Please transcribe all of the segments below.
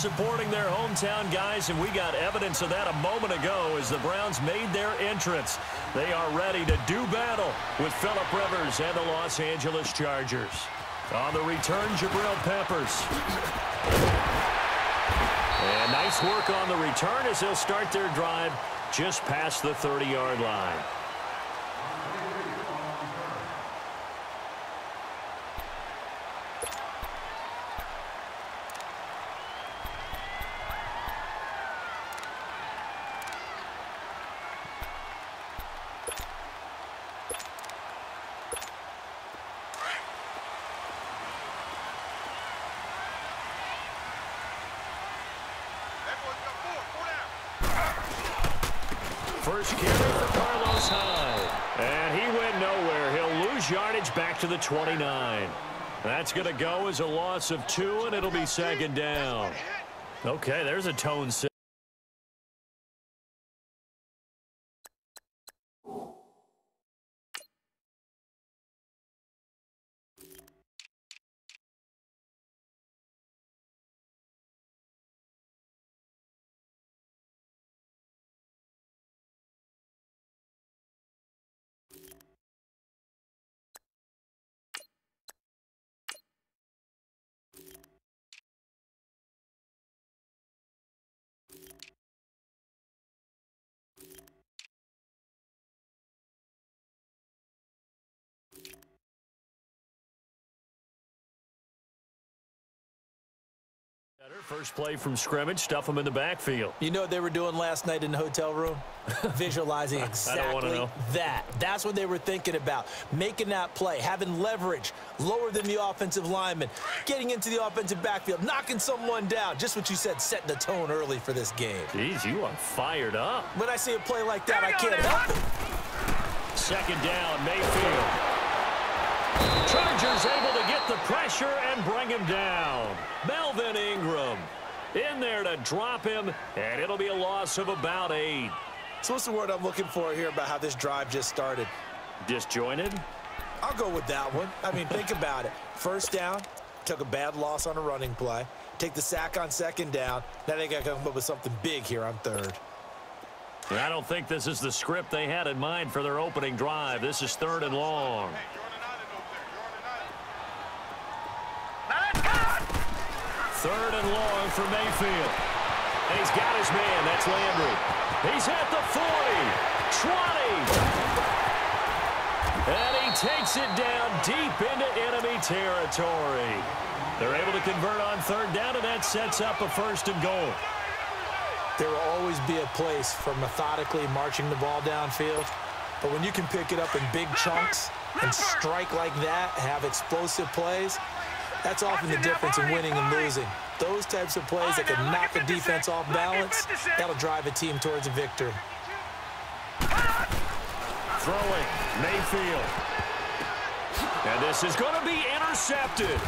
supporting their hometown guys, and we got evidence of that a moment ago as the Browns made their entrance. They are ready to do battle with Phillip Rivers and the Los Angeles Chargers. On the return, Jabril Peppers. And nice work on the return as they'll start their drive just past the 30-yard line. First carry for Carlos Hyde. And he went nowhere. He'll lose yardage back to the 29. That's going to go as a loss of 2, and it'll be second down. Okay, there's a tone set. First play from scrimmage, stuff them in the backfield. You know what they were doing last night in the hotel room? Visualizing exactly that. That's what they were thinking about. Making that play, having leverage, lower than the offensive lineman, getting into the offensive backfield, knocking someone down. Just what you said, setting the tone early for this game. Jeez, you are fired up. When I see a play like that, I can't help it. Second down, Mayfield. Chargers able to get the pressure and bring him down. Melvin Ingram in there to drop him, and it'll be a loss of about 8. So what's the word I'm looking for here about how this drive just started? Disjointed? I'll go with that one. I mean, think about it. First down, took a bad loss on a running play. Take the sack on second down. Now they got to come up with something big here on third. I don't think this is the script they had in mind for their opening drive. This is 3rd and long. Third and long for Mayfield. And he's got his man. That's Landry. He's at the 40, 20. And he takes it down deep into enemy territory. They're able to convert on 3rd down, and that sets up a 1st and goal. There will always be a place for methodically marching the ball downfield. But when you can pick it up in big chunks and strike like that, have explosive plays, that's often the difference in winning and losing. Those types of plays that can knock a defense off balance, that'll drive a team towards a victory. Throwing, Mayfield. And this is going to be intercepted.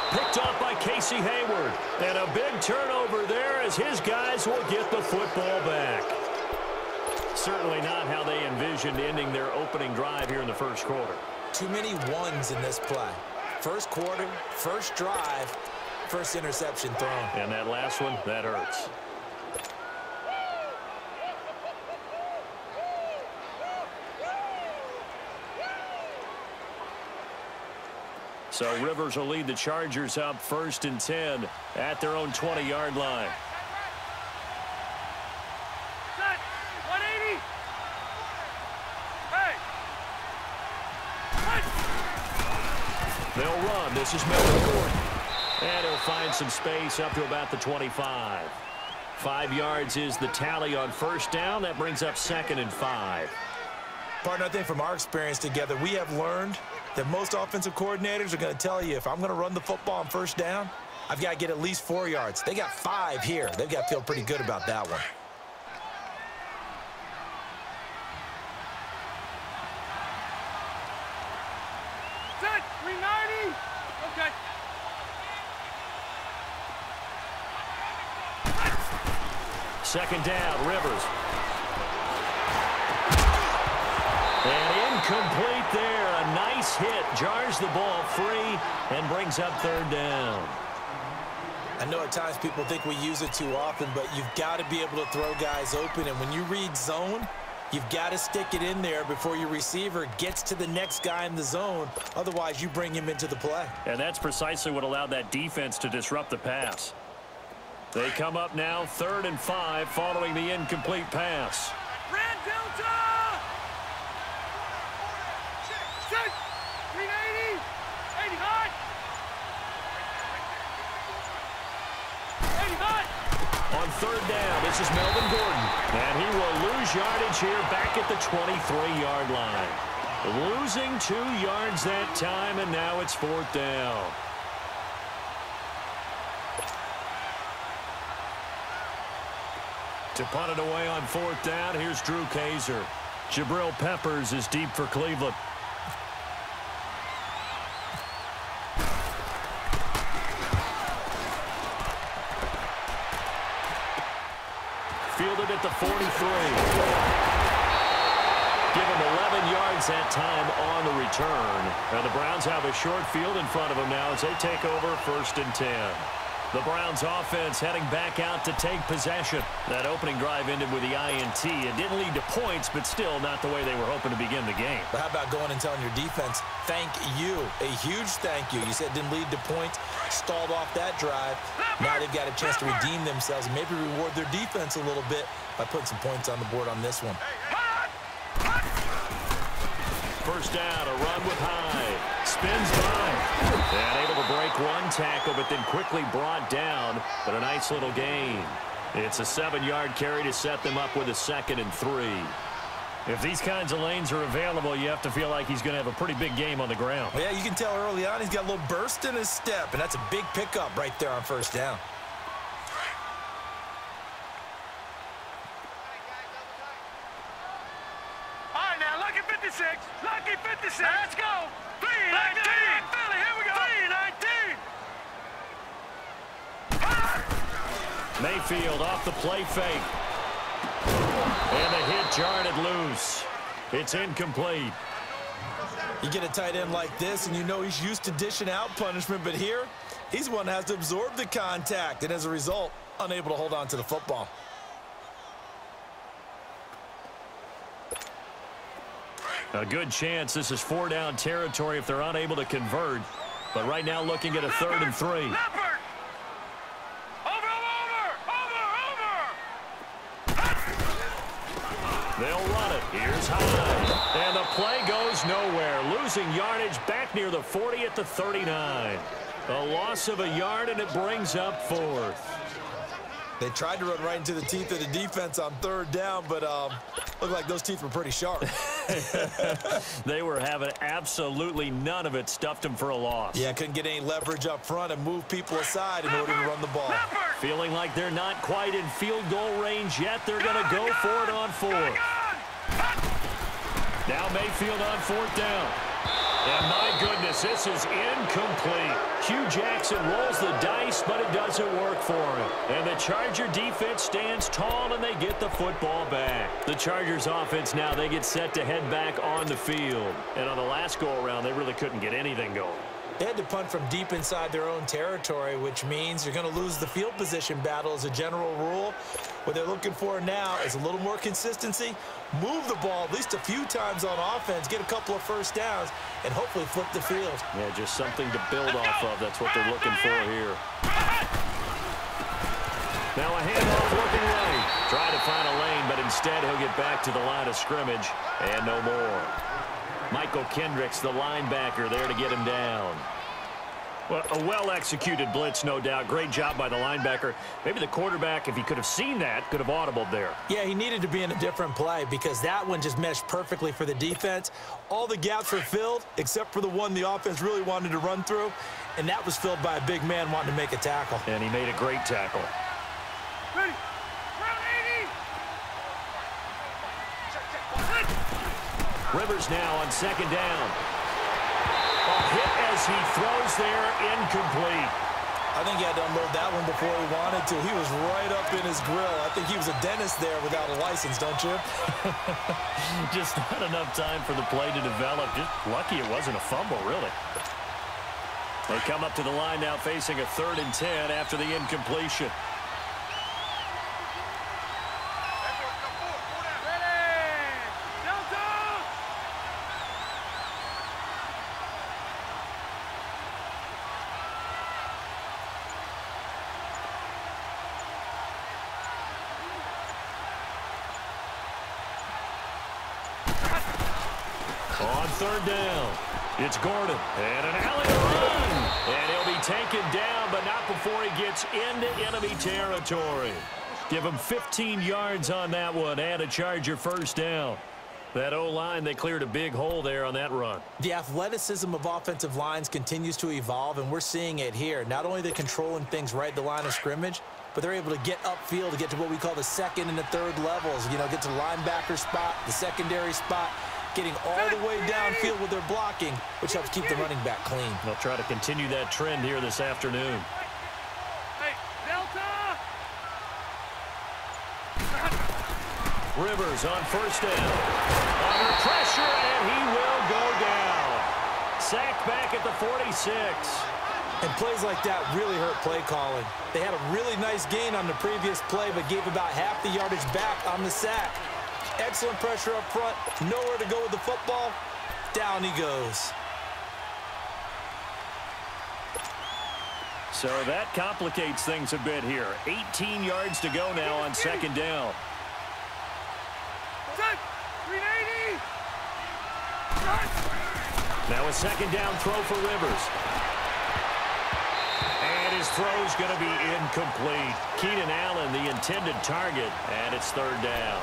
Picked off by Casey Hayward. And a big turnover there as his guys will get the football back. Certainly not how they envisioned ending their opening drive here in the first quarter. Too many ones in this play. First quarter, first drive, first interception thrown. And that last one, that hurts. So Rivers will lead the Chargers up 1st and 10 at their own 20-yard line. Set, 180. Hey. They'll run. This is Melvin Gordon. And he'll find some space up to about the 25. 5 yards is the tally on 1st down. That brings up 2nd and 5. Partner, I think from our experience together, we have learned that most offensive coordinators are going to tell you, if I'm going to run the football on 1st down, I've got to get at least 4 yards. They got 5 here. They've got to feel pretty good about that one. Set, 390. Okay. Second down, Rivers. And incomplete there. A nice hit. Jars the ball free and brings up 3rd down. I know at times people think we use it too often, but you've got to be able to throw guys open. And when you read zone, you've got to stick it in there before your receiver gets to the next guy in the zone. Otherwise, you bring him into the play. And that's precisely what allowed that defense to disrupt the pass. They come up now 3rd and 5 following the incomplete pass. Red Delta! 380! 80 high! 80 high! On 3rd down, this is Melvin Gordon. And he will lose yardage here back at the 23-yard line. Losing 2 yards that time, and now it's 4th down. To punt it away on 4th down, here's Drew Kaiser. Jabril Peppers is deep for Cleveland. Fielded at the 43. Give him 11 yards that time on the return. And the Browns have a short field in front of them now as they take over 1st and 10. The Browns offense heading back out to take possession. That opening drive ended with the INT. It didn't lead to points, but still not the way they were hoping to begin the game. But how about going and telling your defense, thank you, a huge thank you. You said it didn't lead to points, stalled off that drive. Now they've got a chance to redeem themselves and maybe reward their defense a little bit by putting some points on the board on this one. 1st down, a run with Hyde. Spins by. And able to break 1 tackle, but then quickly brought down. But a nice little gain. It's a 7-yard carry to set them up with a 2nd and 3. If these kinds of lanes are available, you have to feel like he's going to have a pretty big game on the ground. Well, yeah, you can tell early on he's got a little burst in his step, and that's a big pickup right there on 1st down. All right, now, lucky 56. Lucky 56. Now, let's go. 319. Philly, here we go. 319. Mayfield off the play fake. And the hit jarred it loose. It's incomplete. You get a tight end like this, and you know he's used to dishing out punishment, but here, he's the one that has to absorb the contact, and as a result, unable to hold on to the football. A good chance this is 4-down territory if they're unable to convert. But right now looking at a 3rd and 3. Over. They'll run it. Here's Hyde. And the play goes nowhere. Losing yardage back near the 40 at the 39. A loss of a yard, and it brings up 4th. They tried to run right into the teeth of the defense on 3rd down, but looked like those teeth were pretty sharp. They were having absolutely none of it. Stuffed them for a loss. Yeah, couldn't get any leverage up front and move people aside in order to run the ball. Feeling like they're not quite in field goal range yet. They're going to go for it on 4th. Now Mayfield on 4th down. And my goodness, this is incomplete. Hugh Jackson rolls the dice, but it doesn't work for him. And the Charger defense stands tall, and they get the football back. The Chargers offense now, they get set to head back on the field. And on the last go-around, they really couldn't get anything going. They had to punt from deep inside their own territory, which means you're going to lose the field position battle as a general rule. What they're looking for now is a little more consistency, move the ball at least a few times on offense, get a couple of 1st downs, and hopefully flip the field. Yeah, just something to build off of. That's what they're looking for here. Now a handoff looking right. Try to find a lane, but instead he'll get back to the line of scrimmage, and no more. Michael Kendricks, the linebacker, there to get him down. Well, a well-executed blitz, no doubt. Great job by the linebacker. Maybe the quarterback, if he could have seen that, could have audibled there. Yeah, he needed to be in a different play because that one just meshed perfectly for the defense. All the gaps were filled except for the one the offense really wanted to run through, and that was filled by a big man wanting to make a tackle. And he made a great tackle. Ready. Rivers now on 2nd down. A hit as he throws there, incomplete. I think he had to unload that one before he wanted to. He was right up in his grill. I think he was a dentist there without a license, don't you? Just not enough time for the play to develop. Just lucky it wasn't a fumble, really. They come up to the line now facing a 3rd and 10 after the incompletion. On 3rd down, it's Gordon, and an alley run, and he'll be taken down, but not before he gets into enemy territory. Give him 15 yards on that one, and a Charger 1st down. That O-line, they cleared a big hole there on that run. The athleticism of offensive lines continues to evolve, and we're seeing it here. Not only are they controlling things right at the line of scrimmage, but they're able to get upfield to get to what we call the 2nd and the 3rd levels. You know, get to the linebacker spot, the secondary spot, getting all the way downfield with their blocking, which helps keep the running back clean. They'll try to continue that trend here this afternoon. Hey, Delta! Rivers on 1st down. Under pressure, and he will go down. Sacked back at the 46. And plays like that really hurt play calling. They had a really nice gain on the previous play, but gave about half the yardage back on the sack. Excellent pressure up front, nowhere to go with the football. Down he goes. So that complicates things a bit here. 18 yards to go now on 2nd down. 380! Now a 2nd down throw for Rivers. And his throw's going to be incomplete. Keenan Allen, the intended target, and it's 3rd down.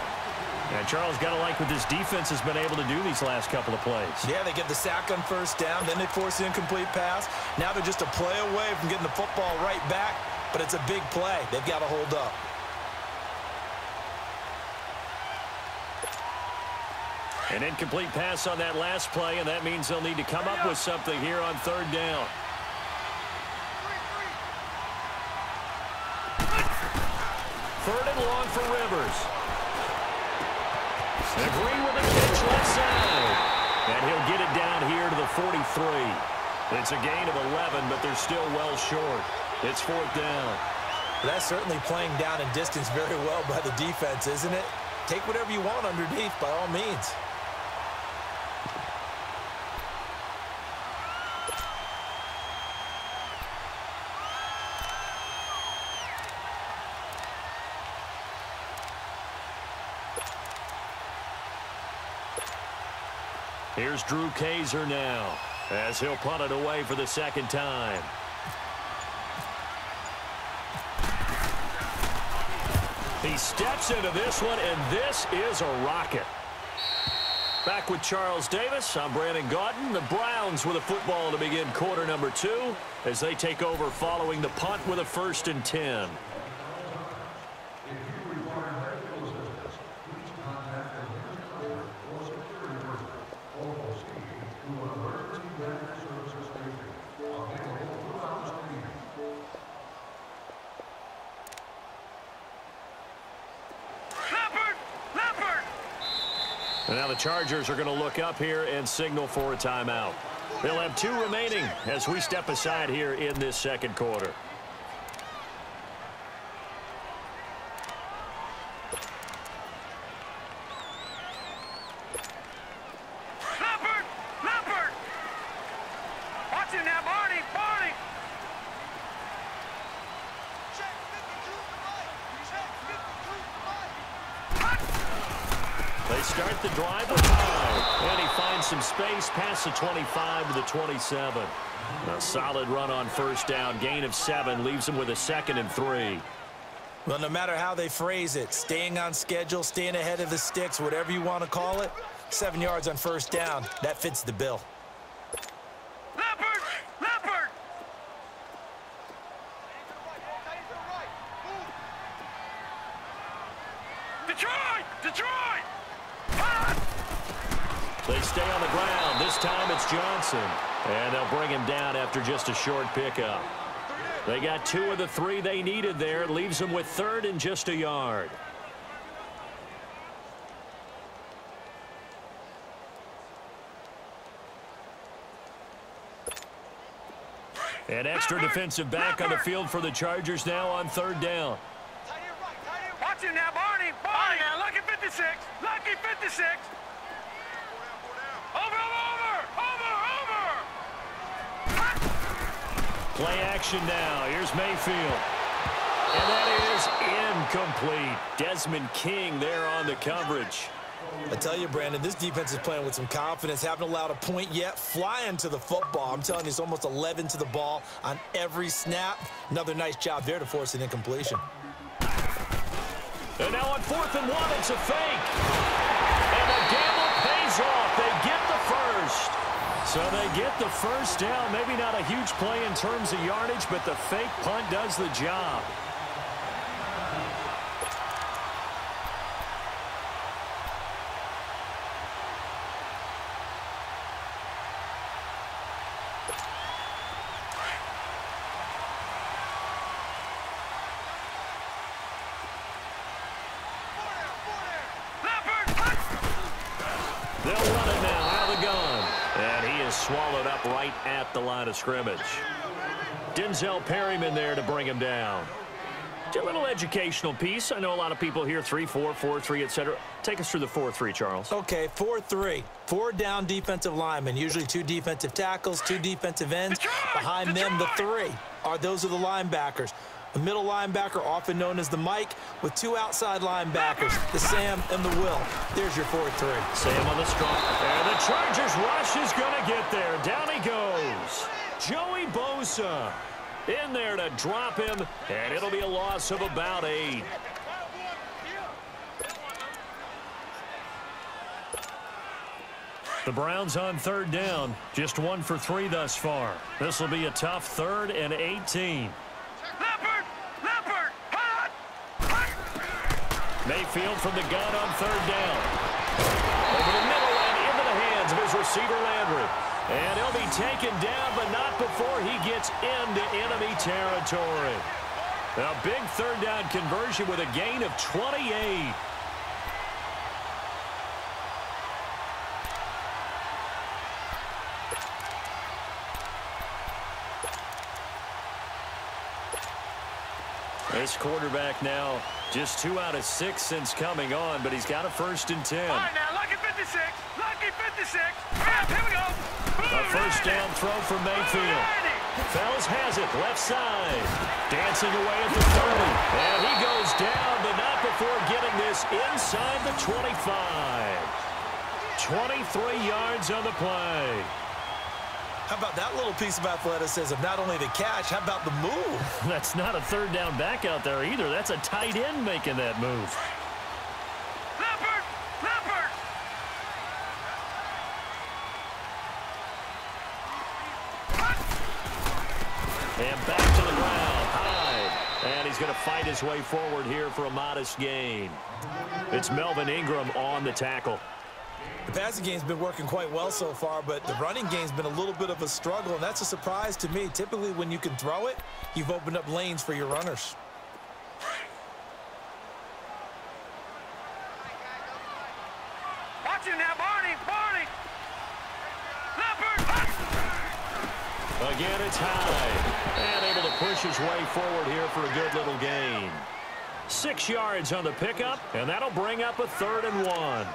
And Charles, got to like what this defense has been able to do these last couple of plays. Yeah, they get the sack on 1st down, then they force the incomplete pass. Now they're just a play away from getting the football right back, but it's a big play. They've got to hold up. An incomplete pass on that last play, and that means they'll need to come up with something here on 3rd down. Third and long for Rivers. And Green with a catch left side. And he'll get it down here to the 43. It's a gain of 11, but they're still well short. It's 4th down. That's certainly playing down in distance very well by the defense, isn't it? Take whatever you want underneath, by all means. Here's Drew Kaiser now, as he'll punt it away for the 2nd time. He steps into this one, and this is a rocket. Back with Charles Davis, I'm Brandon Gaudin. The Browns with a football to begin quarter number 2 as they take over following the punt with a 1st and 10. And now the Chargers are going to look up here and signal for a timeout. They'll have 2 remaining as we step aside here in this 2nd quarter. Leopard! Watch him now, Barney! They start the drive with 5, and he finds some space past the 25 to the 27. A solid run on 1st down, gain of 7, leaves him with a 2nd and 3. Well, no matter how they phrase it, staying on schedule, staying ahead of the sticks, whatever you want to call it, 7 yards on 1st down, that fits the bill. Leopard! Detroit! They stay on the ground. This time it's Johnson. And they'll bring him down after just a short pickup. They got 2 of the 3 they needed there. It leaves them with 3rd and just a yard. An extra defensive back on the field for the Chargers now on 3rd down. Watch him now, Barney. Barney now, lucky 56. Lucky 56. Over. Play action now. Here's Mayfield. And that is incomplete. Desmond King there on the coverage. I tell you, Brandon, this defense is playing with some confidence. Haven't allowed a point yet. Flying to the football. I'm telling you, it's almost 11 to the ball on every snap. Another nice job there to force an incompletion. And now on 4th and 1, it's a fake. And the gamble pays off. They get the first. So they get the first down. Maybe not a huge play in terms of yardage, but the fake punt does the job. They'll run it now out of the gun. And he is swallowed up right at the line of scrimmage. Denzel Perryman there to bring him down. A little educational piece. I know a lot of people here, 3-4, 4-3, etc. Take us through the 4-3, Charles. Okay, 4-3. 4 down defensive linemen, usually 2 defensive tackles, 2 defensive ends. Behind them, the 3 those are the linebackers. The middle linebacker, often known as the Mike, with 2 outside linebackers, the Sam and the Will. There's your 4-3. Sam on the strong. And the Chargers rush is going to get there. Down he goes. Joey Bosa in there to drop him, and it'll be a loss of about 8. The Browns on 3rd down. Just 1 for 3 thus far. This will be a tough 3rd and 18. Mayfield from the gun on 3rd down. Over the middle and into the hands of his receiver, Landry. And he'll be taken down, but not before he gets into enemy territory. A big 3rd down conversion with a gain of 28. This quarterback now just 2 out of 6 since coming on, but he's got a 1st and 10. All right, now, lucky 56. Lucky 56. Here we go. A 1st down throw from Mayfield. Fells has it, left side. Dancing away at the 30. And he goes down, but not before getting this inside the 25. 23 yards on the play. How about that little piece of athleticism? Not only the catch, how about the move? That's not a 3rd down back out there either. That's a tight end making that move. Leopard! And back to the ground. Hyde. And he's going to fight his way forward here for a modest gain. It's Melvin Ingram on the tackle. The passing game's been working quite well so far, but the running game's been a little bit of a struggle, and that's a surprise to me. Typically, when you can throw it, you've opened up lanes for your runners. Watch him now, Barney! Again, it's Hyde. And able to push his way forward here for a good little gain. 6 yards on the pickup, and that'll bring up a 3rd and 1.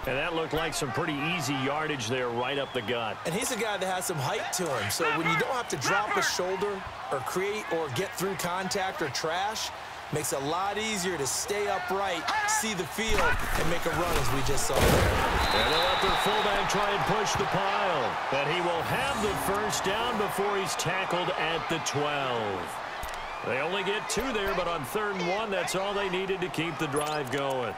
And that looked like some pretty easy yardage there right up the gut. And he's a guy that has some height to him, so when you don't have to drop a shoulder or create or get through contact or trash, makes it a lot easier to stay upright, see the field, and make a run as we just saw there. And they'll let their fullback try and push the pile. And he will have the 1st down before he's tackled at the 12. They only get 2 there, but on 3rd and 1, that's all they needed to keep the drive going.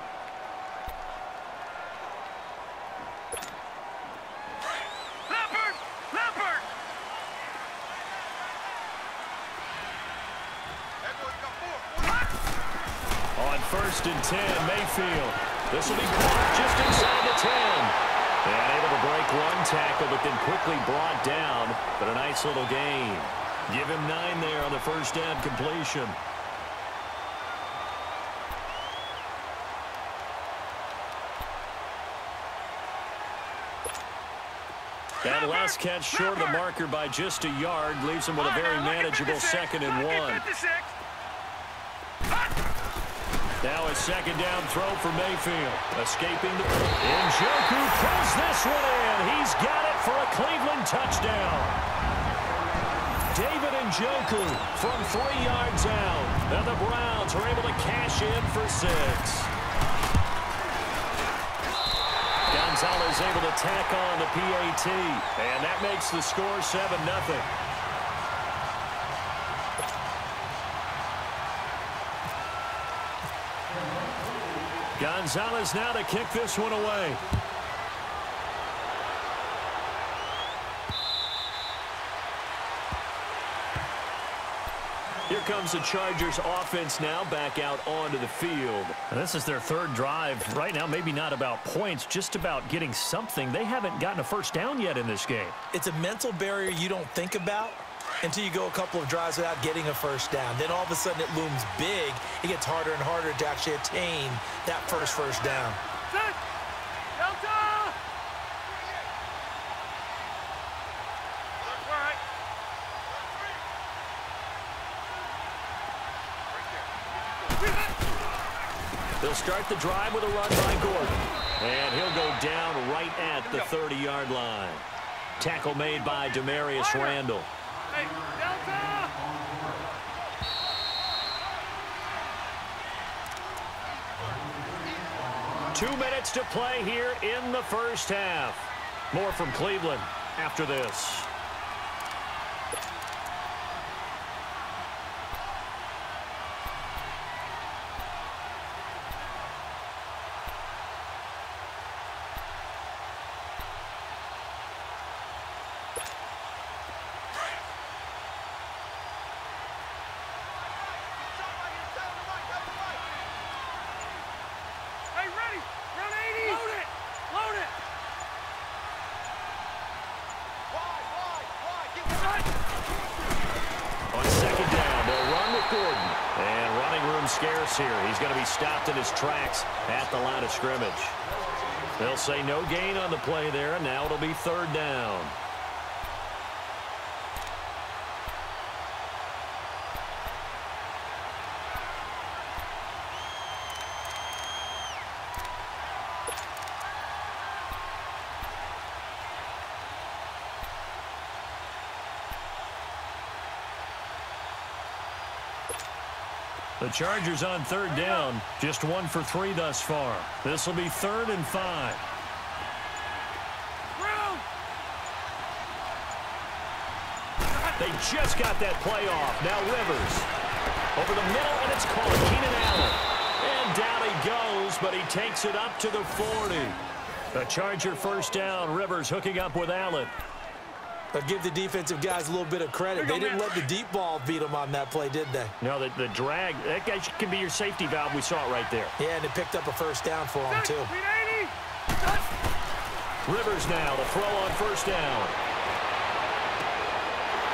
On 1st and 10, Mayfield. This will be blocked just inside the 10. And able to break 1 tackle, but then quickly brought down. But a nice little gain. Give him 9 there on the 1st down completion. That last catch short of the marker by just a yard leaves him with a very manageable 2nd and 1. Now a 2nd down throw for Mayfield. Escaping the... Njoku pulls this one in. He's got it for a Cleveland touchdown. David Njoku from 3 yards out. And the Browns are able to cash in for 6. Gonzalez able to tack on the PAT. And that makes the score 7-0. Gonzalez now to kick this one away. Here comes the Chargers offense now back out onto the field. And this is their 3rd drive. Right now, maybe not about points, just about getting something. They haven't gotten a first down yet in this game. It's a mental barrier you don't think about until you go a couple of drives without getting a first down. Then all of a sudden it looms big. It gets harder and harder to actually attain that first down. Delta! They'll start the drive with a run by Gordon. And he'll go down right at the 30-yard line. Tackle made by Demarius Randall. Hey, Delta! 2 minutes to play here in the first half. More from Cleveland after this. Scarce here. He's going to be stopped in his tracks at the line of scrimmage. They'll say no gain on the play there, and now it'll be 3rd down. The Chargers on 3rd down, just 1 for 3 thus far. This will be 3rd and 5. They just got that play off. Now Rivers over the middle, and it's called Keenan Allen. And down he goes, but he takes it up to the 40. A Charger first down. Rivers hooking up with Allen. But give the defensive guys a little bit of credit. They didn't let the deep ball beat them on that play, did they? No, the drag, that guy can be your safety valve. We saw it right there. Yeah, and it picked up a first down for them, too. Rivers now to throw on first down.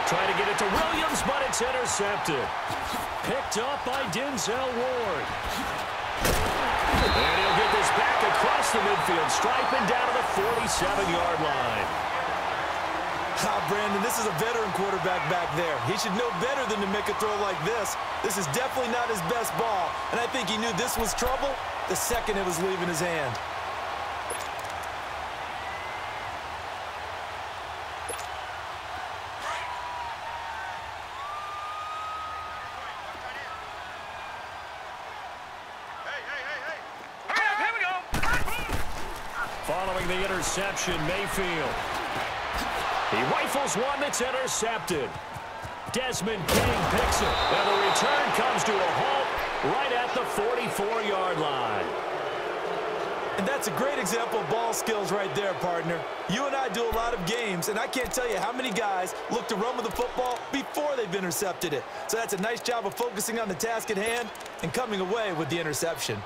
Trying to get it to Williams, but it's intercepted. Picked up by Denzel Ward. And he'll get this back across the midfield stripe and down to the 47-yard line. Brandon, this is a veteran quarterback back there. He should know better than to make a throw like this. This is definitely not his best ball, and I think he knew this was trouble the second it was leaving his hand. Here we go. Following the interception, Mayfield. He rifles one that's intercepted. Desmond King picks it. And the return comes to a halt right at the 44-yard line. And that's a great example of ball skills right there, partner. You and I do a lot of games, and I can't tell you how many guys look to run with the football before they've intercepted it. So that's a nice job of focusing on the task at hand and coming away with the interception.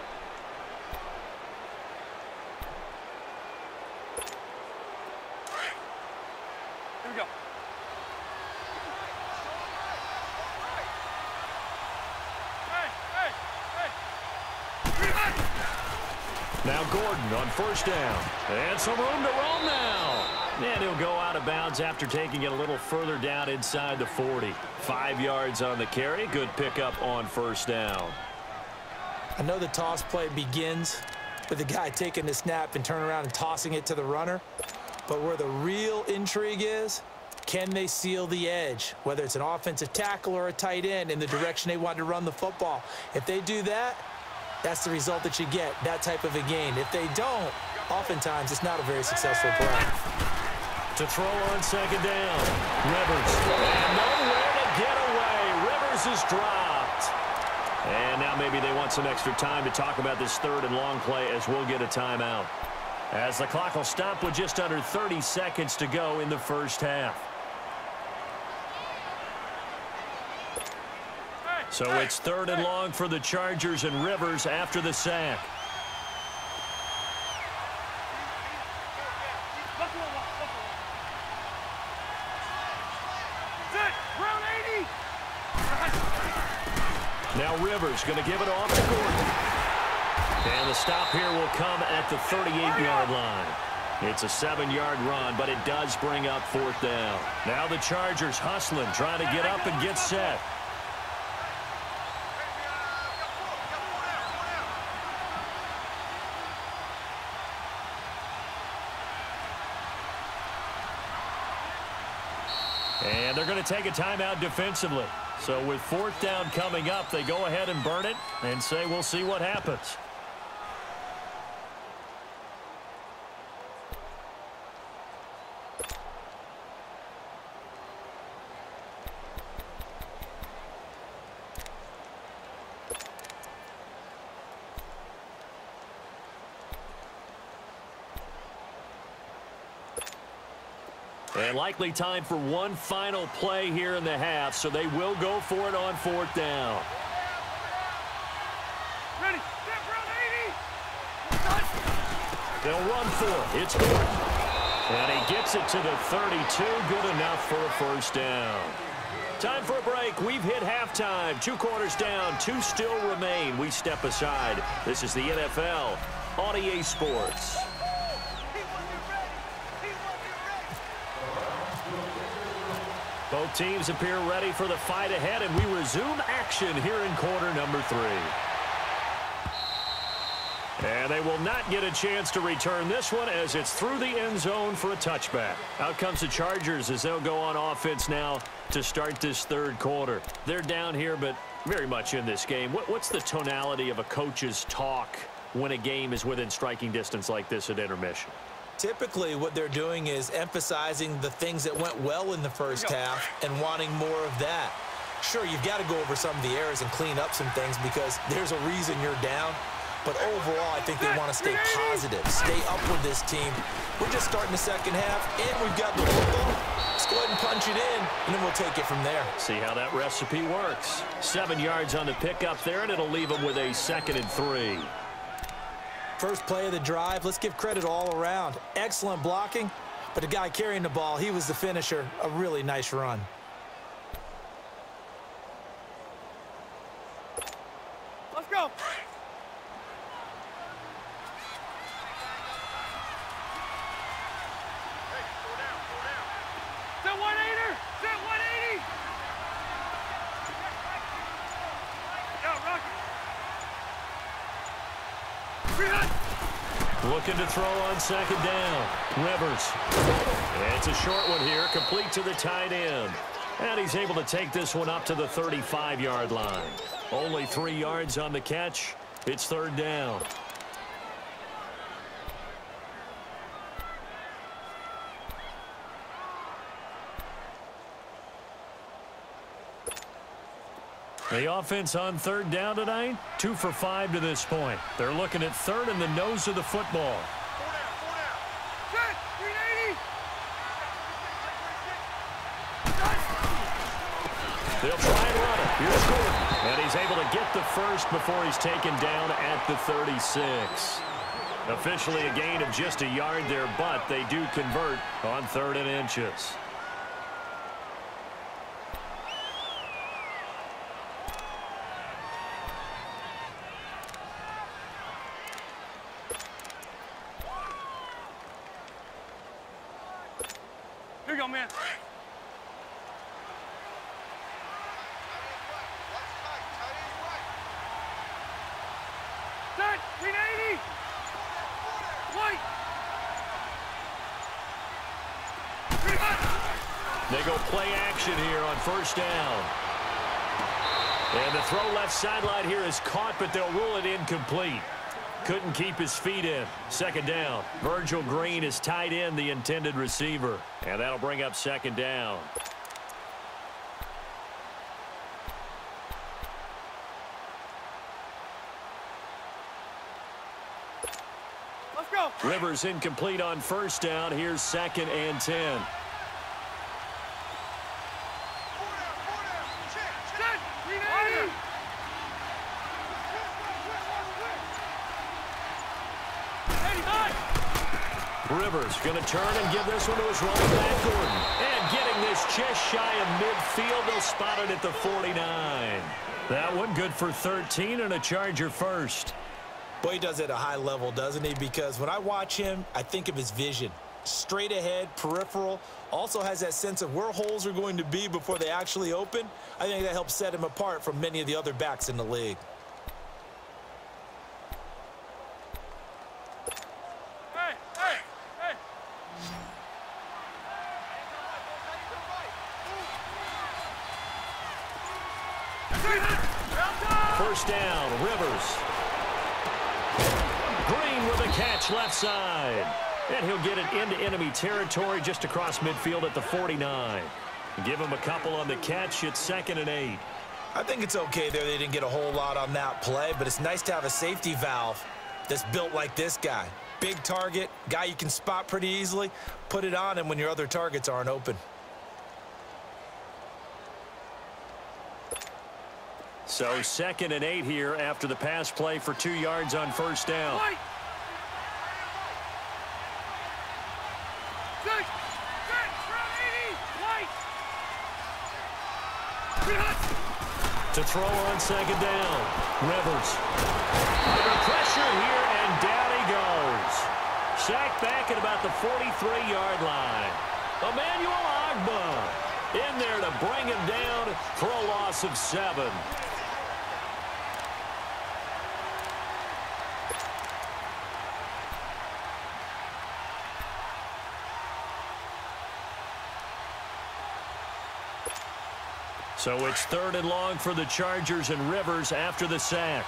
Now Gordon on first down. And some room to roam now. And he'll go out of bounds after taking it a little further down inside the 40. 5 yards on the carry. Good pickup on first down. I know the toss play begins with the guy taking the snap and turning around and tossing it to the runner. But where the real intrigue is, can they seal the edge, whether it's an offensive tackle or a tight end, in the direction they want to run the football? If they do that, that's the result that you get, that type of a gain. If they don't, oftentimes it's not a very successful play. To throw on second down, Rivers. And nowhere to get away. Rivers is dropped. And now maybe they want some extra time to talk about this third and long play as we'll get a timeout. As the clock will stop with just under 30 seconds to go in the first half. So it's third and long for the Chargers and Rivers after the sack. Now Rivers going to give it off to Gordon. And the stop here will come at the 38-yard line. It's a 7-yard run, but it does bring up fourth down. Now the Chargers hustling, trying to get up and get set. And they're going to take a timeout defensively. So with fourth down coming up, they go ahead and burn it and say we'll see what happens. And likely time for one final play here in the half, so they will go for it on fourth down. Ready, step run 80. They'll run for it. It's Gordon. And he gets it to the 32. Good enough for a first down. Time for a break. We've hit halftime. 2 quarters down. 2 still remain. We step aside. This is the NFL on EA Sports. Both teams appear ready for the fight ahead, and we resume action here in quarter number 3. And they will not get a chance to return this one as it's through the end zone for a touchback. Out comes the Chargers as they'll go on offense now to start this third quarter. They're down here, but very much in this game. What's the tonality of a coach's talk when a game is within striking distance like this at intermission? Typically, what they're doing is emphasizing the things that went well in the first half and wanting more of that. Sure, you've got to go over some of the errors and clean up some things because there's a reason you're down. But overall, I think they want to stay positive, stay up with this team. We're just starting the second half, and we've got the football. Let's go ahead and punch it in, and then we'll take it from there. See how that recipe works. 7 yards on the pickup there, and it'll leave them with a 2nd and 3. First play of the drive, let's give credit all around. Excellent blocking, but the guy carrying the ball, he was the finisher. A really nice run. Let's go. Set 180. Set 180. Yo, Rocky. Looking to throw on second down. Rivers. It's a short one here, complete to the tight end. And he's able to take this one up to the 35-yard line. Only 3 yards on the catch. It's third down. The offense on third down tonight, 2 for 5 to this point. They're looking at third in the nose of the football. Set 380. They'll try and run it. Here's Gordon. And he's able to get the first before he's taken down at the 36. Officially a gain of just a yard there, but they do convert on 3rd and inches. go, man. Set, 380. White. They go play action here on first down. And the throw left sideline here is caught, but they'll rule it incomplete. Couldn't keep his feet in. Second down. Virgil Green is tied in the intended receiver. And that'll bring up second down. Let's go. Rivers incomplete on first down. Here's 2nd and 10. Set, 380. Rivers going to turn and give this one to his running back, Gordon. And getting this just shy of midfield. They'll spot it at the 49. That one good for 13 and a Charger first. Boy, he does it at a high level, doesn't he? Because when I watch him, I think of his vision. Straight ahead, peripheral. Also has that sense of where holes are going to be before they actually open. I think that helps set him apart from many of the other backs in the league. First down, Rivers. Green with a catch left side. And he'll get it into enemy territory just across midfield at the 49. Give him a couple on the catch. It's 2nd and 8. I think it's okay there. They didn't get a whole lot on that play, but it's nice to have a safety valve that's built like this guy. Big target, guy you can spot pretty easily. Put it on him when your other targets aren't open. So 2nd and 8 here after the pass play for 2 yards on first down. White. Set, 380. White. To throw on 2nd down. Rivers. Under pressure here, and down he goes. Sacked back at about the 43-yard line. Emmanuel Ogbah in there to bring him down for a loss of 7. So it's 3rd and long for the Chargers, and Rivers after the sack.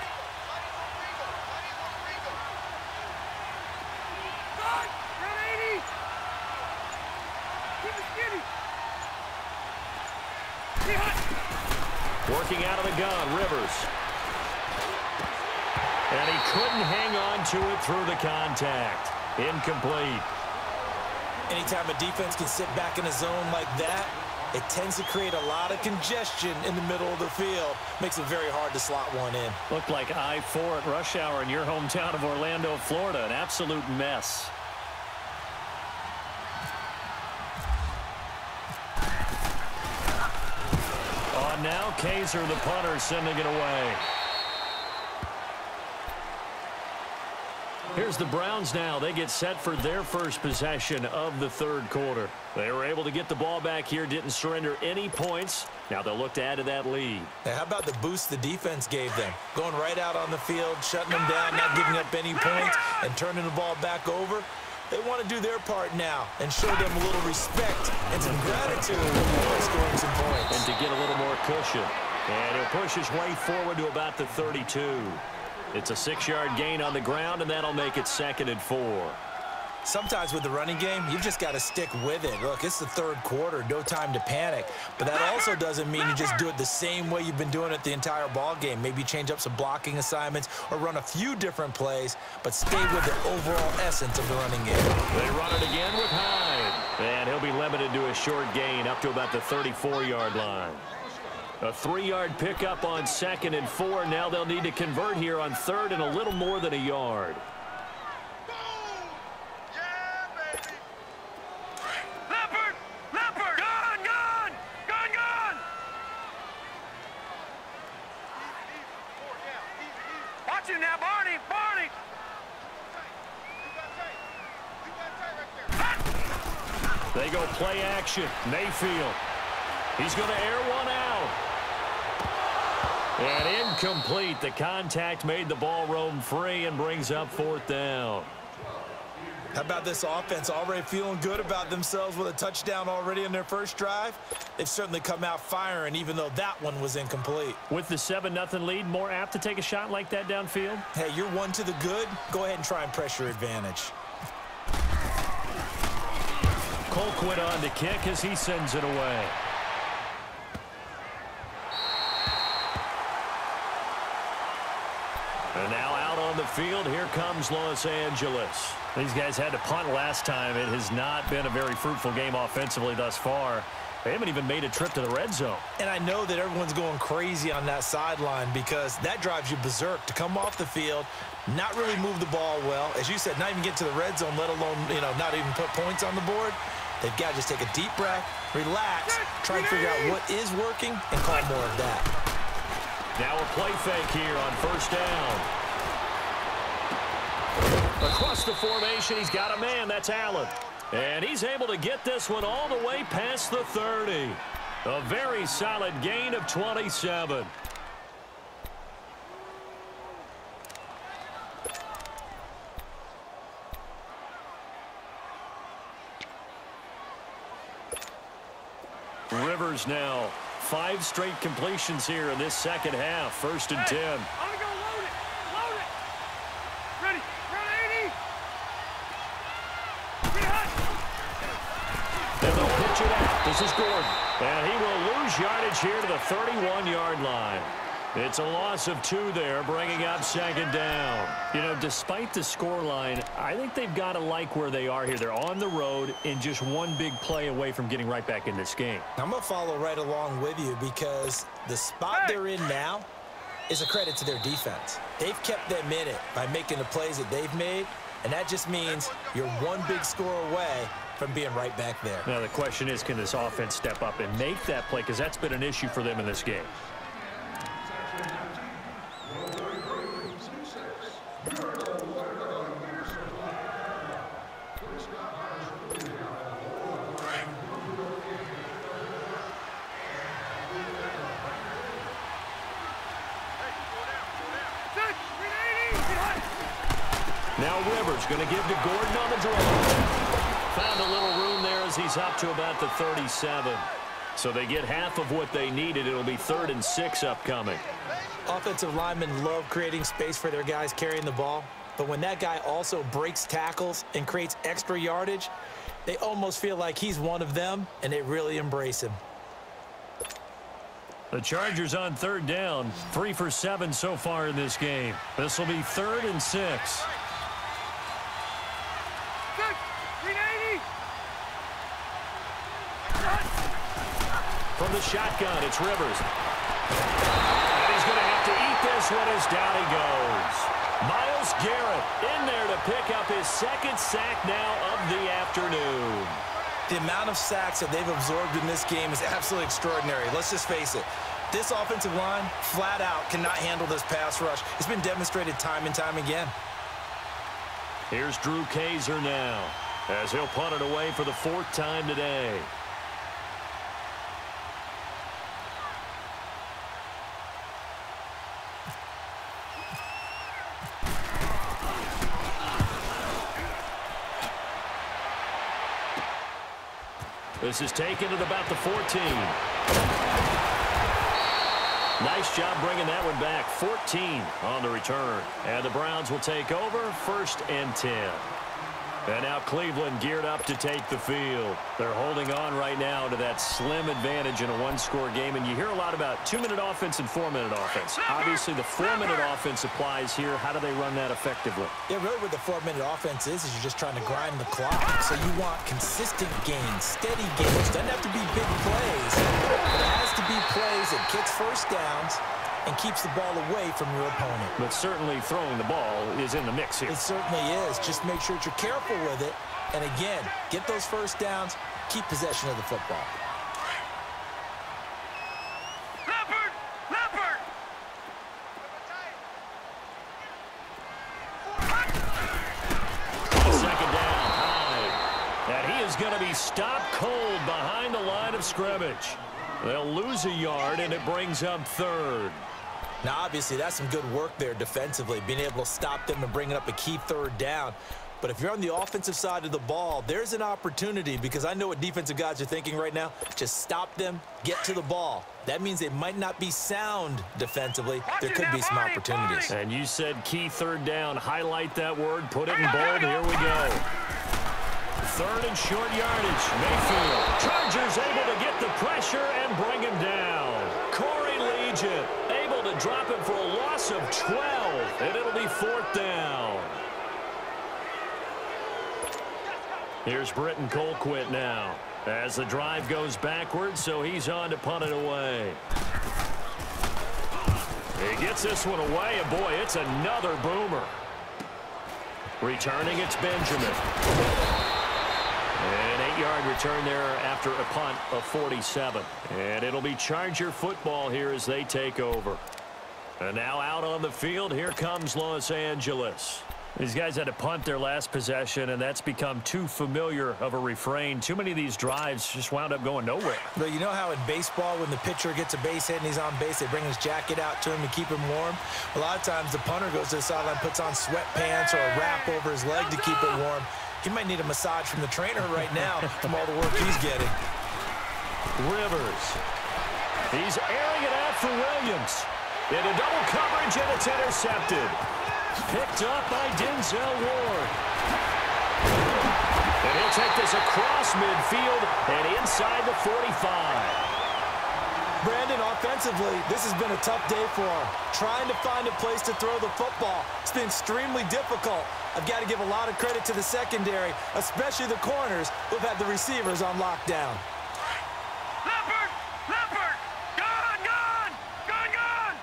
Working out of the gun, Rivers. And he couldn't hang on to it through the contact. Incomplete. Anytime a defense can sit back in a zone like that, it tends to create a lot of congestion in the middle of the field. Makes it very hard to slot one in. Looked like I-4 at rush hour in your hometown of Orlando, Florida. An absolute mess. On now, Kaiser, the punter, sending it away. Here's the Browns now. They get set for their first possession of the 3rd quarter. They were able to get the ball back here, didn't surrender any points. Now they'll look to add to that lead. Now, how about the boost the defense gave them? Going right out on the field, shutting them down, not giving up any points, and turning the ball back over. They want to do their part now and show them a little respect and some gratitude by scoring some points. And to get a little more cushion. And he'll push his way forward to about the 32. It's a 6-yard gain on the ground, and that'll make it 2nd and 4. Sometimes with the running game, you've just got to stick with it. Look, it's the 3rd quarter, no time to panic. But that also doesn't mean you just do it the same way you've been doing it the entire ball game. Maybe change up some blocking assignments or run a few different plays, but stay with the overall essence of the running game. They run it again with Hyde. And he'll be limited to a short gain up to about the 34-yard line. A 3-yard pickup on 2nd and 4. Now they'll need to convert here on 3rd and a little more than a yard. Watch him now, Barney! They go play action. Mayfield. He's going to air one out. And incomplete. The contact made the ball roam free and brings up 4th down. How about this offense already feeling good about themselves with a touchdown already in their first drive? They've certainly come out firing, even though that one was incomplete. With the 7-0 lead, more apt to take a shot like that downfield? Hey, you're one to the good. Go ahead and try and pressure advantage. Colquitt on to kick as he sends it away. And now out on the field, here comes Los Angeles. These guys had to punt last time. It has not been a very fruitful game offensively thus far. They haven't even made a trip to the red zone. And I know that everyone's going crazy on that sideline because that drives you berserk to come off the field, not really move the ball well. As you said, not even get to the red zone, let alone, not even put points on the board. They've got to just take a deep breath, relax, try and figure out what is working, and call more of that. Now a play fake here on 1st down. Across the formation, he's got a man. That's Allen. And he's able to get this one all the way past the 30. A very solid gain of 27. Rivers now. 5 straight completions here in this second half. 1st and 10. I'm gonna go load it. Load it. Ready. Run 80. Get hot. And they'll pitch it out. This is Gordon. And he will lose yardage here to the 31-yard line. It's a loss of 2 there, bringing up 2nd down. Despite the scoreline, I think they've got to like where they are here. They're on the road and just one big play away from getting right back in this game. I'm going to follow right along with you because the spot they're in now is a credit to their defense. They've kept them in it by making the plays that they've made, and that just means you're one big score away from being right back there. Now, the question is, can this offense step up and make that play? Because that's been an issue for them in this game. Now Rivers going to give to Gordon on the draw. Found a little room there as he's up to about the 37. So they get half of what they needed. It'll be 3rd and 6 upcoming. Offensive linemen love creating space for their guys carrying the ball. But when that guy also breaks tackles and creates extra yardage, they almost feel like he's one of them, and they really embrace him. The Chargers on 3rd down. 3 for 7 so far in this game. This will be 3rd and 6. From the shotgun, it's Rivers. And he's going to have to eat this one as down he goes. Myles Garrett in there to pick up his 2nd sack now of the afternoon. The amount of sacks that they've absorbed in this game is absolutely extraordinary. Let's just face it. This offensive line, flat out, cannot handle this pass rush. It's been demonstrated time and time again. Here's Drew Kaiser now, as he'll punt it away for the 4th time today. This is taken at about the 14. Nice job bringing that one back. 14 on the return. And the Browns will take over 1st and 10. And now Cleveland geared up to take the field. They're holding on right now to that slim advantage in a 1-score game. And you hear a lot about 2-minute offense and 4-minute offense. Obviously, the 4-minute offense applies here. How do they run that effectively? Yeah, really what the 4-minute offense is you're just trying to grind the clock. So you want consistent gains, steady gains. Doesn't have to be big plays. It has to be plays that gets first downs and keeps the ball away from your opponent. But certainly throwing the ball is in the mix here. It certainly is. Just make sure that you're careful with it. And again, get those first downs, keep possession of the football. Leopard! Leopard! Second down, high. And he is going to be stopped cold behind the line of scrimmage. They'll lose a yard, and it brings up third. Now, obviously, that's some good work there defensively, being able to stop them and bringing up a key third down. But if you're on the offensive side of the ball, there's an opportunity, because I know what defensive guys are thinking right now. Just stop them, get to the ball. That means they might not be sound defensively. There could be some opportunities. And you said key third down. Highlight that word. Put it in bold. Here we go. Third and short yardage. Mayfield. Chargers able to get the pressure and bring him down. Corey Legion able to drop him for a loss of 12. And it'll be fourth down. Here's Britton Colquitt now as the drive goes backwards, so he's on to punt it away. He gets this one away, and boy, it's another boomer. Returning, it's Benjamin. An 8-yard return there after a punt of 47. And it'll be Charger football here as they take over. And now out on the field, here comes Los Angeles. These guys had to punt their last possession, and that's become too familiar of a refrain. Too many of these drives just wound up going nowhere. But you know how in baseball, when the pitcher gets a base hit and he's on base, they bring his jacket out to him to keep him warm? A lot of times the punter goes to the sideline, puts on sweatpants or a wrap over his leg to keep it warm. He might need a massage from the trainer right now from all the work he's getting. Rivers. He's airing it out for Williams. Into double coverage, and it's intercepted. Picked up by Denzel Ward. And he'll take this across midfield and inside the 45. Brandon, offensively, this has been a tough day for him. Trying to find a place to throw the football. It's been extremely difficult. I've got to give a lot of credit to the secondary, especially the corners who've had the receivers on lockdown. Leopard! Leopard! Gone! Gone! Gone! Gone!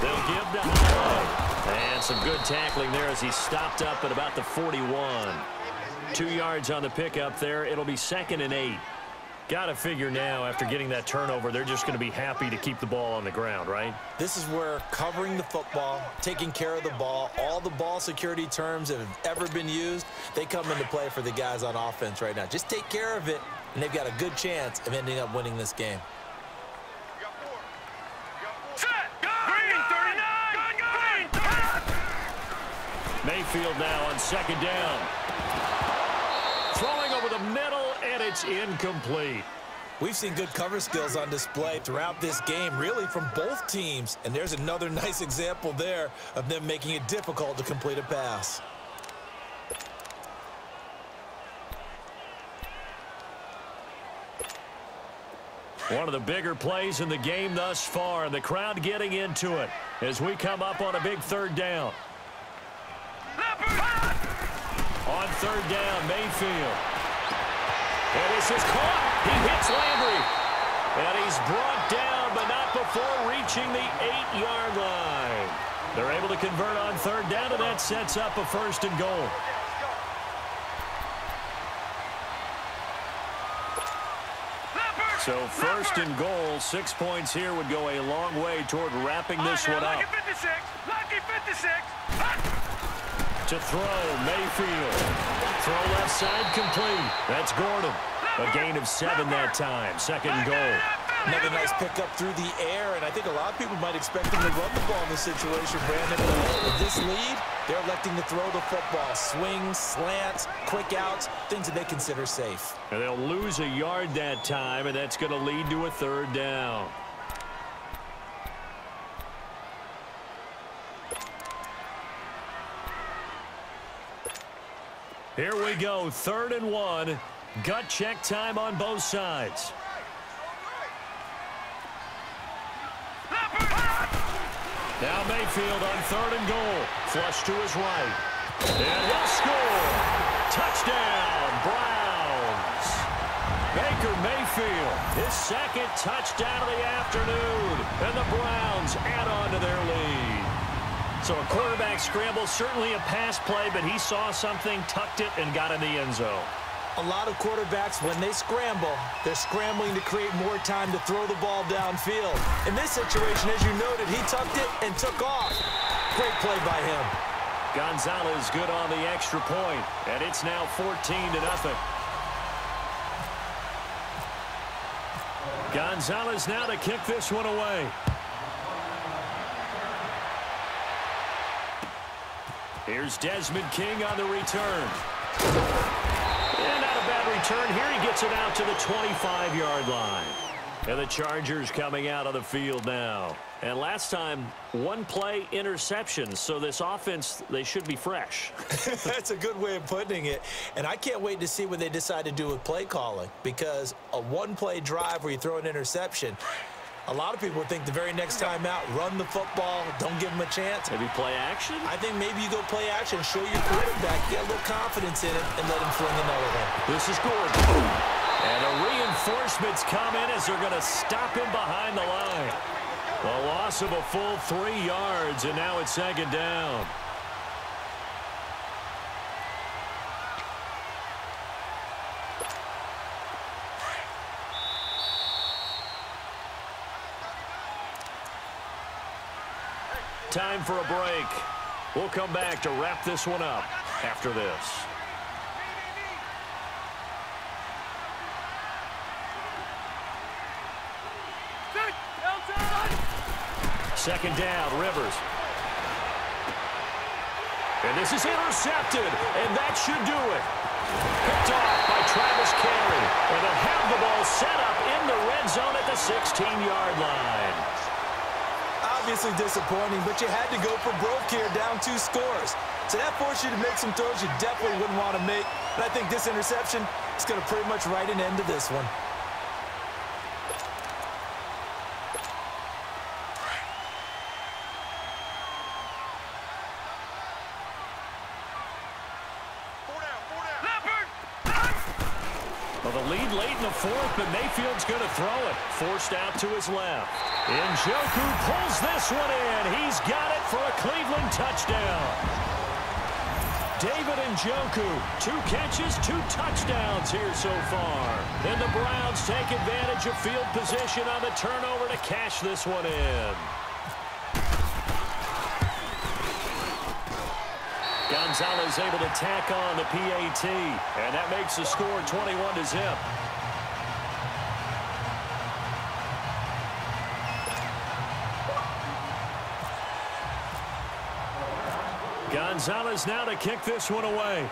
They'll give to Highlight. And some good tackling there as he stopped up at about the 41. 2 yards on the pickup there. It'll be 2nd and 8. Got to figure now, after getting that turnover, they're just going to be happy to keep the ball on the ground, right? This is where covering the football, taking care of the ball, all the ball security terms that have ever been used, they come into play for the guys on offense right now. Just take care of it, and they've got a good chance of ending up winning this game. Set! Green 39! Green! Mayfield now on 2nd down. Throwing over the middle, and it's incomplete. We've seen good cover skills on display throughout this game, really from both teams. And there's another nice example there of them making it difficult to complete a pass. One of the bigger plays in the game thus far, and the crowd getting into it as we come up on a big 3rd down. On 3rd down, Mayfield. And this is caught. He hits Landry. And he's brought down, but not before reaching the 8-yard line. They're able to convert on 3rd down, and that sets up a 1st and goal. So 1st and goal, 6 points here would go a long way toward wrapping this one up. Lucky 56! Lucky 56! To throw, Mayfield. Throw left side complete. That's Gordon. A gain of 7 that time. 2nd and goal. Another nice pickup through the air, and I think a lot of people might expect them to run the ball in this situation, Brandon. With this lead, they're electing to throw the football. Swings, slants, quick outs, things that they consider safe. And they'll lose a yard that time, and that's going to lead to a 3rd down. Here we go, 3rd and 1. Gut check time on both sides. Now Mayfield on 3rd and goal. Flush to his right. And he'll score. Touchdown, Browns. Baker Mayfield, his 2nd touchdown of the afternoon. And the Browns add on to their lead. So a quarterback scramble, certainly a pass play, but he saw something, tucked it, and got in the end zone. A lot of quarterbacks, when they scramble, they're scrambling to create more time to throw the ball downfield. In this situation, as you noted, he tucked it and took off. Great play by him. Gonzalez good on the extra point, and it's now 14-0. Gonzalez now to kick this one away. Here's Desmond King on the return. And not a bad return here. He gets it out to the 25-yard line. And the Chargers coming out on the field now. And last time, one-play interception. So this offense, they should be fresh. That's a good way of putting it. And I can't wait to see what they decide to do with play calling. Because a one-play drive where you throw an interception, a lot of people would think the very next time out, run the football, don't give them a chance. Maybe play action? I think maybe you go play action, show your quarterback, get a little confidence in it, and let him fling another one. This is Gordon. And the reinforcements come in as they're going to stop him behind the line. A loss of a full 3 yards, and now it's second down. Time for a break. We'll come back to wrap this one up after this. Second down, Rivers. And this is intercepted, and that should do it. Picked off by Travis Carey. And they'll have the ball set up in the red zone at the 16-yard line. Obviously disappointing, but you had to go for broke here, down 2 scores. So that forced you to make some throws you definitely wouldn't want to make. And I think this interception is going to pretty much write an end to this one. Well, the lead late in the fourth, but Mayfield's going to throw it. Forced out to his left. Njoku pulls this one in. He's got it for a Cleveland touchdown. David Njoku, 2 catches, 2 touchdowns here so far. And the Browns take advantage of field position on the turnover to cash this one in. Gonzalez able to tack on the PAT, and that makes the score 21-0. Gonzalez now to kick this one away.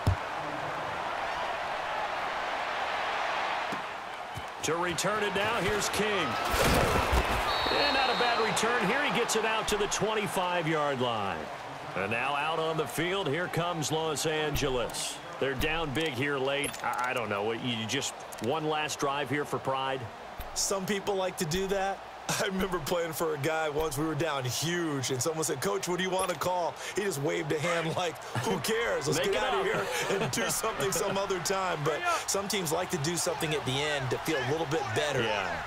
To return it now, here's King. And not a bad return here. He gets it out to the 25-yard line. And now out on the field, here comes Los Angeles. They're down big here late. I don't know. You just one last drive here for pride? Some people like to do that. I remember playing for a guy once. We were down huge, and someone said, "Coach, what do you want to call?" He just waved a hand like, who cares? Let's get out of here and do something some other time. But some teams like to do something at the end to feel a little bit better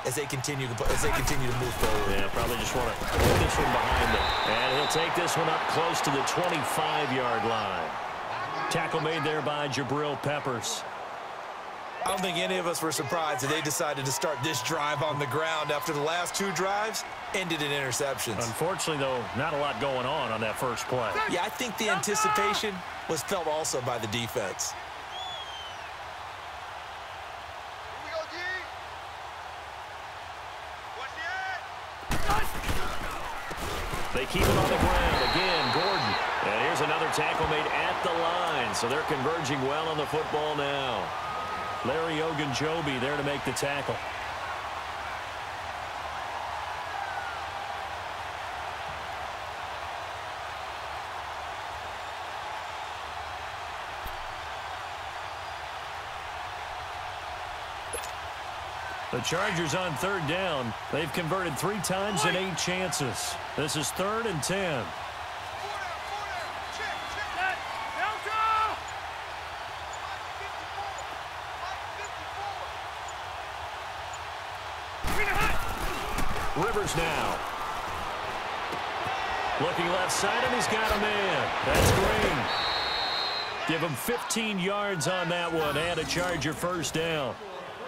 as they continue to move forward. Yeah, probably just want to put this one behind them. And he'll take this one up close to the 25-yard line. Tackle made there by Jabril Peppers. I don't think any of us were surprised that they decided to start this drive on the ground after the last 2 drives ended in interceptions. Unfortunately, though, not a lot going on that first play. Yeah, I think the anticipation was felt also by the defense. They keep it on the ground. Again, Gordon. And here's another tackle made at the line. So they're converging well on the football now. Larry Ogunjobi there to make the tackle. The Chargers on 3rd down. They've converted 3 times in 8 chances. This is 3rd and 10. Rivers now. Looking left side, and he's got a man. That's Green. Give him 15 yards on that one, and a Charger first down.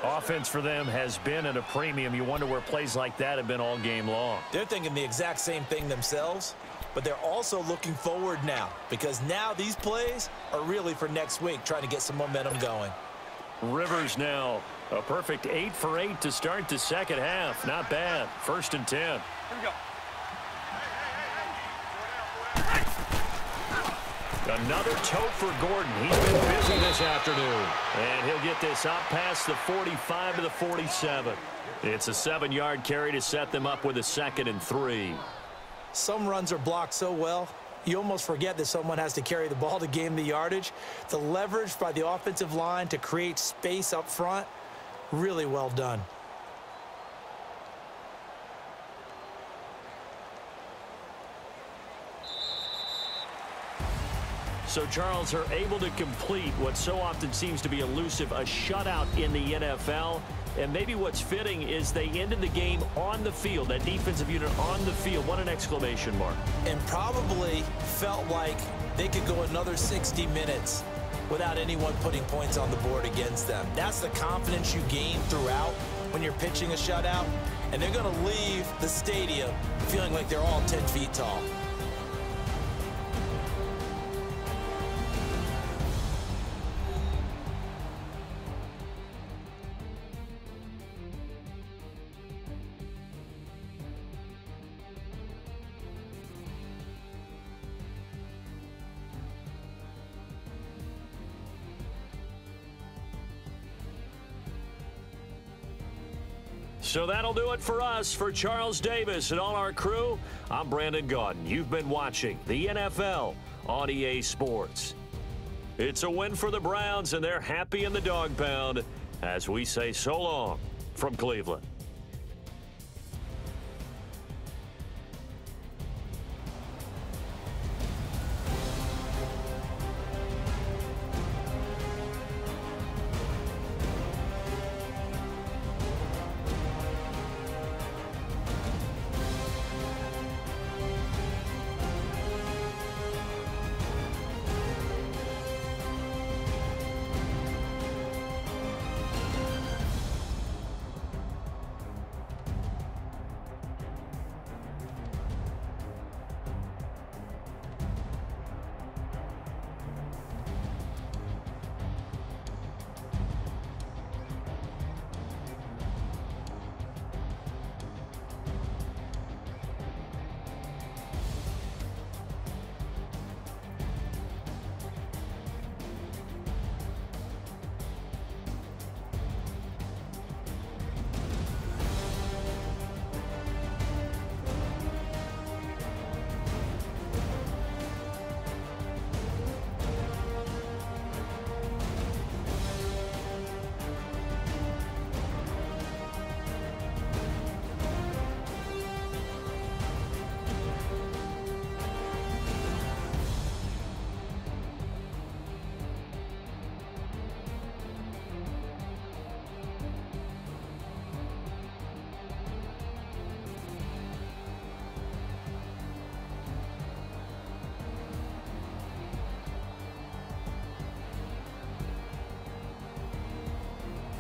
Offense for them has been at a premium. You wonder where plays like that have been all game long. They're thinking the exact same thing themselves, but but they're also looking forward now because now these plays are really for next week, trying to get some momentum going. Rivers now a perfect 8 for 8 to start the second half. Not bad. 1st and 10. Here we go. Another tote for Gordon. He's been busy this afternoon. And he'll get this up past the 45 to the 47. It's a 7-yard carry to set them up with a 2nd and 3. Some runs are blocked so well, you almost forget that someone has to carry the ball to gain the yardage. The leverage by the offensive line to create space up front, really well done. So Charles are able to complete what so often seems to be elusive, a shutout in the NFL. And maybe what's fitting is they ended the game on the field, that defensive unit on the field. What an exclamation mark. And probably felt like they could go another 60 minutes without anyone putting points on the board against them. That's the confidence you gain throughout when you're pitching a shutout. And they're going to leave the stadium feeling like they're all 10 feet tall. So that'll do it for us. For Charles Davis and all our crew, I'm Brandon Gaudin. You've been watching the NFL on EA Sports. It's a win for the Browns, and they're happy in the dog pound as we say so long from Cleveland.